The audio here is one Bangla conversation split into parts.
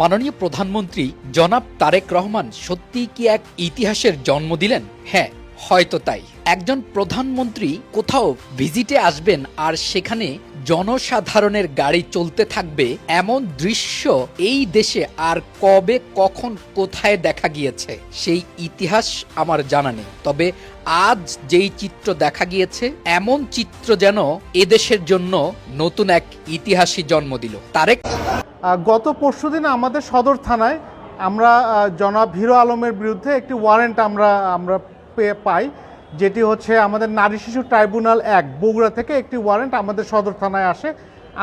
মাননীয় প্রধানমন্ত্রী জনাব তারেক রহমান সত্যিই কি এক ইতিহাসের জন্ম দিলেন? হ্যাঁ, হয়তো তাই। একজন প্রধানমন্ত্রী কোথাও ভিজিটে আসবেন আর সেখানে জনসাধারণের গাড়ি চলতে থাকবে, এমন দৃশ্য এই দেশে আর কবে কখন কোথায় দেখা গিয়েছে সেই ইতিহাস আমার জানা নেই। তবে আজ যেই চিত্র দেখা গিয়েছে, এমন চিত্র যেন এদেশের জন্য নতুন এক ইতিহাসই জন্ম দিল। তারেক, গত পরশুদিন আমাদের সদর থানায় আমরা জনাব হিরো আলমের বিরুদ্ধে একটি ওয়ারেন্ট আমরা পাই, যেটি হচ্ছে আমাদের নারী শিশু ট্রাইব্যুনাল 1 বগুড়া থেকে একটি ওয়ারেন্ট আমাদের সদর থানায় আসে।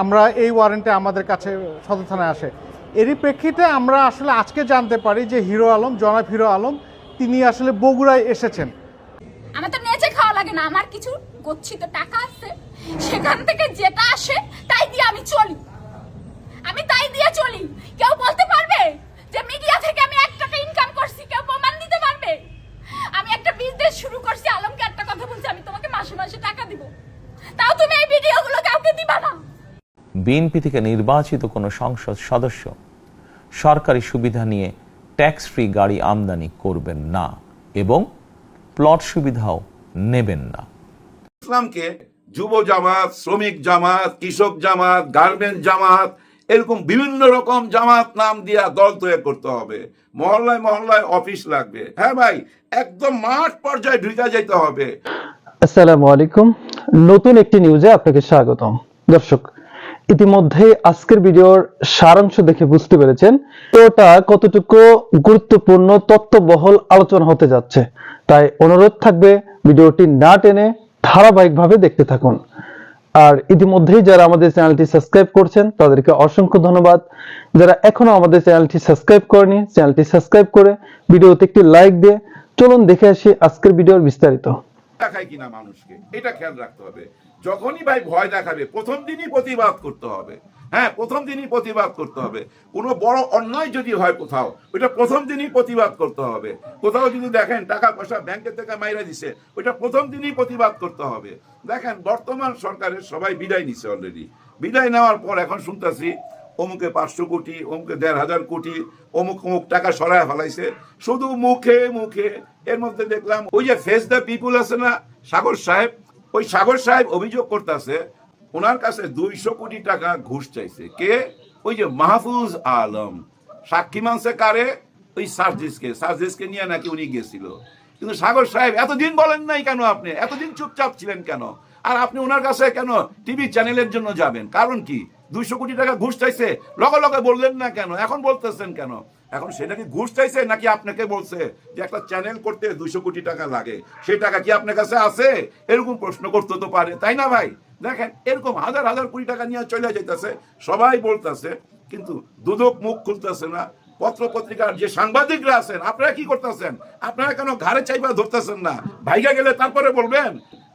আমরা এই ওয়ারেন্টে আমাদের কাছে সদর থানায় আসে। এরই প্রেক্ষিতে আমরা আসলে আজকে জানতে পারি যে জনাব হিরো আলম তিনি আসলে বগুড়ায় এসেছেন। আমার তো নেচে খাওয়া লাগে না, আমার কিছু গচ্ছিত টাকা আছে, সেখান থেকে যেটা আসে তাই দিয়ে আমি চলি, আমি তাই দিয়ে চলি। কেউ বলতে পারবে যে মিডিয়া থেকে আমি 1 টাকা ইনকাম করছি? কেউ প্রমাণ দিতে পারবে? আমি একটা বিজনেস শুরু করছি, আলমকে একটা কথা বলছি, আমি তোমাকে মাসে মাসে টাকা দিব, তাও তুমি এই ভিডিওগুলো কাউকে দিবা না। বিএনপি থেকে নির্বাচিত কোনো সংসদ সদস্য সরকারি সুবিধা নিয়ে ট্যাক্স ফ্রি গাড়ি আমদানি করবেন না এবং প্লট সুবিধাও নেবেন না। ইসলামকে যুব জামাত, শ্রমিক জামাত, কৃষক জামাত, গার্মেন্ট জামাত, এরকম বিভিন্ন রকম জামাত নাম দিয়া দল তৈরি করতে হবে। মহল্লায় মহল্লায় অফিস লাগবে। হ্যাঁ ভাই, একদম মাঠ পর্যায়ে ঢুকে যেতে হবে। আসসালামু আলাইকুম, নতুন একটি নিউজে আপনাকে স্বাগতম। দর্শক, ইতিমধ্যে আজকের ভিডিওর সারাংশ দেখে বুঝতে পেরেছেন ওটা কতটুকু গুরুত্বপূর্ণ তথ্যবহুল আলোচনা হতে যাচ্ছে। তাই অনুরোধ থাকবে ভিডিওটি না টেনে ধারাবাহিকভাবে দেখতে থাকুন। আর ইতিমধ্যেই যারা আমাদের চ্যানেলটি সাবস্ক্রাইব করছেন তাদেরকে অসংখ্য ধন্যবাদ। যারা এখনো আমাদের চ্যানেলটি সাবস্ক্রাইব করেনি, চ্যানেলটি সাবস্ক্রাইব করে ভিডিওতে একটি লাইক দিয়ে চলুন দেখে আসি আজকের ভিডিওর বিস্তারিত। দেখায় কিনা মানুষকে, এটা খেয়াল রাখতে হবে। যখনই ভাই ভয় দেখাবে প্রথম দিনই প্রতিবাদ করতে হবে। হ্যাঁ, প্রথম দিনই প্রতিবাদ করতে হবে। কোনো বড় অন্যায় যদি হয় কোথাও, ওইটা প্রথম দিনই প্রতিবাদ করতে হবে। কোথাও যদি দেখেন টাকা পয়সা ব্যাংকের থেকে মাইরা দিছে, ওইটা প্রথম দিনই প্রতিবাদ করতে হবে। দেখেন বর্তমান সরকারের সবাই বিদায় নিছে অলরেডি। বিদায় নেওয়ার পর এখন শুনতেছি অমুকে 500 কোটি, অমুকে 1,500 কোটি, অমুক অমুক টাকা সরায় ফেলাইছে, শুধু মুখে মুখে। এর মধ্যে দেখলাম ওই যে ফেস দ্য পিপুল আছে না, সাগর সাহেব, ওই সাগর সাহেব অভিযোগ করতেছে ওনার কাছে 200 কোটি টাকা ঘুষ চাইছে। কে? ওই যে মাহফুজ আলম। সাক্ষী মানছে কারে? ওই সার্জিসকে নিয়ে নাকি উনি গেছিল। কিন্তু সাগর সাহেব এতদিন বলেন নাই কেন? আপনি এতদিন চুপচাপ ছিলেন কেন? আর আপনি ওনার কাছে কেন টিভি চ্যানেলের জন্য যাবেন? কারণ কি? 200 কোটি টাকা ঘুষ চাইছে, লগে লগে বললেন না কেন? এখন বলতেছেন কেন? এখন সেটা কি ঘুষ চাইছে নাকি আপনাকে বলছে যে একটা চ্যানেল করতে 200 কোটি টাকা লাগে, সেই টাকা কি আপনার কাছে আছে? এরকম প্রশ্ন করতে তো পারে, তাই না ভাই? দেখেন এরকম হাজার হাজার কোটি টাকা নিয়ে চলে যাইতেছে, সবাই বলতেছে, কিন্তু দুদক মুখ খুলতেছে না। পত্র পত্রিকার যে সাংবাদিকরা আছেন, আপনারা কি করতেছেন? আপনারা কেন ঘাড়ে চাইবা ধরতেছেন না? ভাইগা গেলে তারপরে বলবেন।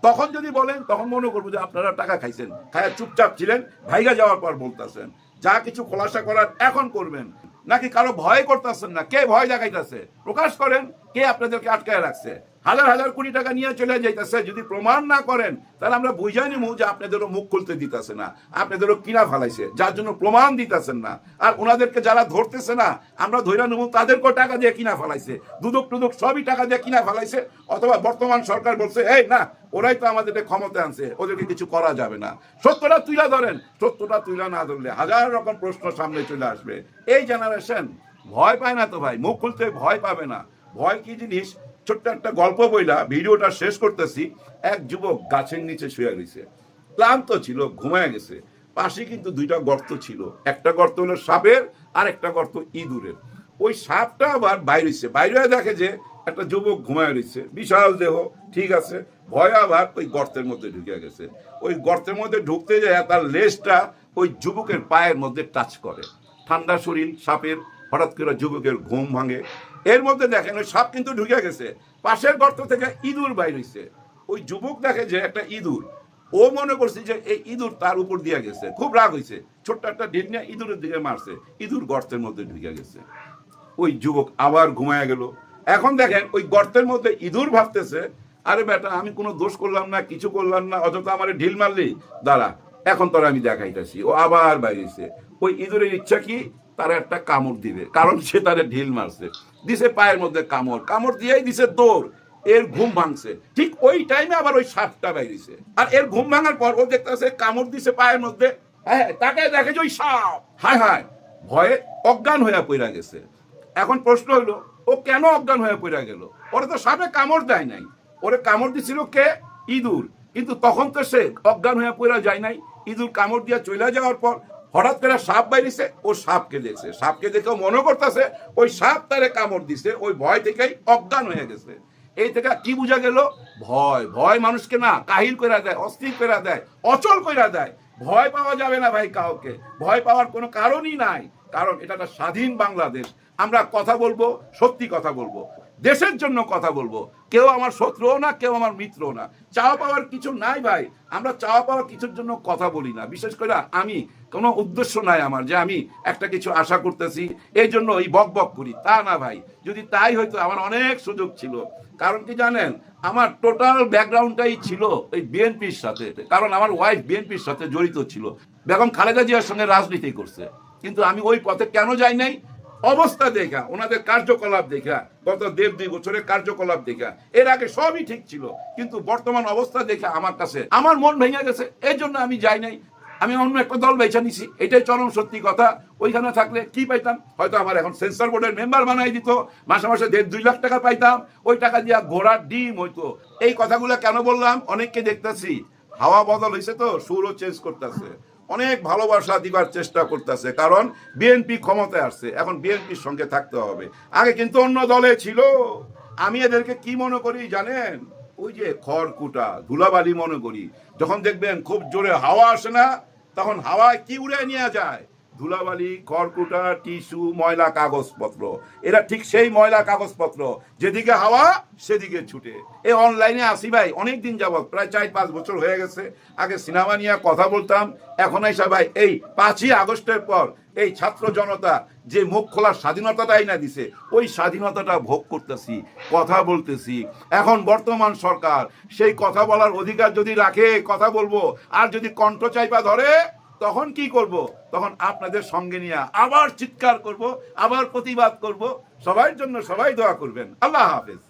তখন যদি বলেন তখন মনে করবো যে আপনারা টাকা খাইছেন, খায় চুপচাপ ছিলেন, ভাইগা যাওয়ার পর বলতেছেন। যা কিছু খোলাসা করার এখন করবেন। নাকি কারো ভয় করতেছেন না? কে ভয় দেখাইতেছে? প্রকাশ করেন। কে আপনাদেরকে আটকায় রাখছে? হাজার হাজার কোটি টাকা নিয়ে চলে যাইতেছে। যদি প্রমাণ না করেন তাহলে আমরা বুঝাই নিমু যে আপনাদেরও মুখ খুলতে দিতেছে না, আপনাদেরও কিনা ফেলাইছে, যার জন্য প্রমাণ দিতেছেন না। আর ওনাদেরকে যারা ধরতেছে না আমরা ধৈর্য নেবো, তাদেরকেও টাকা দিয়ে কিনা ফেলাইছে, দুদক টুদক সবই টাকা দিয়ে কিনা ফেলাইছে। অথবা বর্তমান সরকার বলছে এই না, ওরাই তো আমাদের ক্ষমতা আনছে, ওদেরকে কিছু করা যাবে না। সত্যটা তুইলা ধরেন। সত্যটা তুইলা না ধরলে হাজার রকম প্রশ্ন সামনে চলে আসবে। এই জেনারেশন ভয় পায় না তো ভাই, মুখ খুলতে ভয় পাবে না। ভয় কি জিনিস? ছোট্ট একটা গল্প বইলা ভিডিওটা শেষ করতেছি। এক যুবক গাছের নিচে শুয়ে গেছে, ক্লান্ত ছিল, ঘুমায় গেছে। পাশে কিন্তু 2টা গর্ত ছিল, একটা গর্ত হলো সাপের আর একটা গর্ত ইঁদুরের। ওই সাপটা আবার বাইরে দেখে যে একটা যুবক ঘুমায় রয়েছে, বিশাল দেহ, ঠিক আছে। ভয় আবার ওই গর্তের মধ্যে ঢুকে গেছে। ওই গর্তের মধ্যে ঢুকতে যায় তার লেজটা ওই যুবকের পায়ের মধ্যে টাচ করে। ঠান্ডা শরীর সাপের, হঠাৎ করে যুবকের ঘুম ভাঙে। এর মধ্যে দেখেন ওই সাপ কিন্তু ঢুকে গেছে, পাশের গর্ত থেকে ইঁদুর বাইর হইছে। ওই যুবক দেখে যে একটা ইঁদুর, ও মনে করছে যে এই ইঁদুর তার উপর দিয়ে গেছে, খুব রাগ হয়েছে, ছোট্ট একটা ঢিল নিয়ে ইঁদুরের দিকে মারছে, ইঁদুর গর্তের মধ্যে ঢুকে গেছে। ওই যুবক আবার ঘুমায় গেল। এখন দেখেন ওই গর্তের মধ্যে ইঁদুর ভাবতেছে আরে বেটা আমি কোনো দোষ করলাম না, কিছু করলাম না, অযথা আমার ঢিল মারলি, দাঁড়া এখন তোরা আমি দেখাইতেছি। ও আবার বাইরেছে। ওই ইঁদুরের ইচ্ছা কি? তারা একটা কামড় দিবে, কারণ সে তারে ঢিল মারছে, দিছে পায়ের মধ্যে কামড় দিয়েই দিছে দৌড়, এর ঘুম ভাঙছে। ঠিক ওই টাইমে আবার ওই সাপটা বাইরেছে, আর এর ঘুম ভাঙার পর ও দেখতেছে কামড় দিছে পায়ের মধ্যে, হ্যাঁ তাকে দেখে যে ওই সাপ, হায় হায়, ভয়ে অজ্ঞান হয়ে পড়া গেছে। এখন প্রশ্ন হলো, ও কেন অজ্ঞান হয়ে পড়া গেল? ওরে তো সাপে কামড় দেয় নাই, ওরে কামড় দিছিল কে? ইঁদুর। কিন্তু তখন তো সে অজ্ঞান হয়ে পড়া যায় নাই। ইঁদুর কামড় দিয়ে চলে যাওয়ার পর হঠাৎ করে সাপ বাইরেছে, ও সাপকে দেখছে, সাপকে দেখে মনে করতেছে ওই সাপ তারে কামড় দিছে, ওই ভয় থেকেই অজ্ঞান হয়ে গেছে। এই থেকে কি বোঝা গেল? ভয়, ভয় মানুষকে না কাহিল করে দেয়, অস্থির করে দেয়, অচল করে দেয়। ভয় পাওয়া যাবে না ভাই কাউকে, ভয় পাওয়ার কোনো কারণই নাই, কারণ এটা একটা স্বাধীন বাংলাদেশ। আমরা কথা বলবো, সত্যি কথা বলবো, দেশের জন্য কথা বলবো। কেউ আমার শত্রুও না, কেউ আমার মিত্রও না। চাওয়া পাওয়ার কিছু নাই ভাই, আমরা চাওয়া পাওয়ার কিছুর জন্য কথা বলি না। বিশেষ করে আমি কোনো উদ্দেশ্য নাই আমার যে আমি একটা কিছু আশা করতেছি এই জন্য এই বক বক করি, তা না ভাই। যদি তাই হয়তো আমার অনেক সুযোগ ছিল। কারণ কি জানেন, আমার টোটাল ব্যাকগ্রাউন্ডটাই ছিল ওই বিএনপির সাথে, কারণ আমার ওয়াইফ বিএনপির সাথে জড়িত ছিল, বেগম খালেদা জিয়ার সঙ্গে রাজনীতি করছে। কিন্তু আমি ওই পথে কেন যাই নাই? অবস্থা দেখা, ওনাদের কার্যকলাপ দেখা, গত 1.5-2 বছরের কার্যকলাপ দেখা, এর আগে সবই ঠিক ছিল, কিন্তু বর্তমান অবস্থা দেখে আমার কাছে আমার মন ভেঙে গেছে, এই জন্য আমি যাই নাই। আমি অন্য একটা দল বেছে নিছি, এটাই চরম সত্যি কথা। ওইখানে থাকলে কি পাইতাম? হয়তো আমার এখন সেন্সর বোর্ডের মেম্বার বানাই দিত, মাসে মাসে 1.5-2 লাখ টাকা পাইতাম, ওই টাকা দিয়া ঘোড়ার ডিম হইতো। এই কথাগুলো কেন বললাম? অনেককে দেখতেছি হাওয়া বদল হয়েছে, তো সুরও চেঞ্জ করতেছে, অনেক ভালোবাসা দিবার চেষ্টা করতেছে, কারণ বিএনপি ক্ষমতায় আসছে, এখন বিএনপির সঙ্গে থাকতে হবে। আগে কিন্তু অন্য দলে ছিল। আমি এদেরকে কি মনে করি জানেন? ওই যে খড়কুটা, ধুলাবালি মনে করি। যখন দেখবেন খুব জোরে হাওয়া আসে না, তখন হাওয়ায় কি উড়ে নিয়ে যায়? ধুলাবালি, খড়কুটা, টিস্যু, ময়লা কাগজপত্র। এরা ঠিক সেই ময়লা কাগজপত্র, যেদিকে হাওয়া সেদিকে ছুটে। এই অনলাইনে আসি ভাই অনেক দিন যাবত, প্রায় 4-5 বছর হয়ে গেছে। আগে সিনেমা নিয়ে কথা বলতাম, এখন এসে ভাই এই 5ই আগস্টের পর এই ছাত্র জনতা যে মুখ খোলার স্বাধীনতাটাই না দিছে, ওই স্বাধীনতাটা ভোগ করতেছি, কথা বলতেছি। এখন বর্তমান সরকার সেই কথা বলার অধিকার যদি রাখে, কথা বলবো, আর যদি কণ্ঠ চাইপা ধরে, তখন কি করব? তখন আপনাদের সঙ্গে নিয়ে আবার চিৎকার করব, আবার প্রতিবাদ করব। সবার জন্য সবাই দোয়া করবেন। আল্লাহ হাফেজ।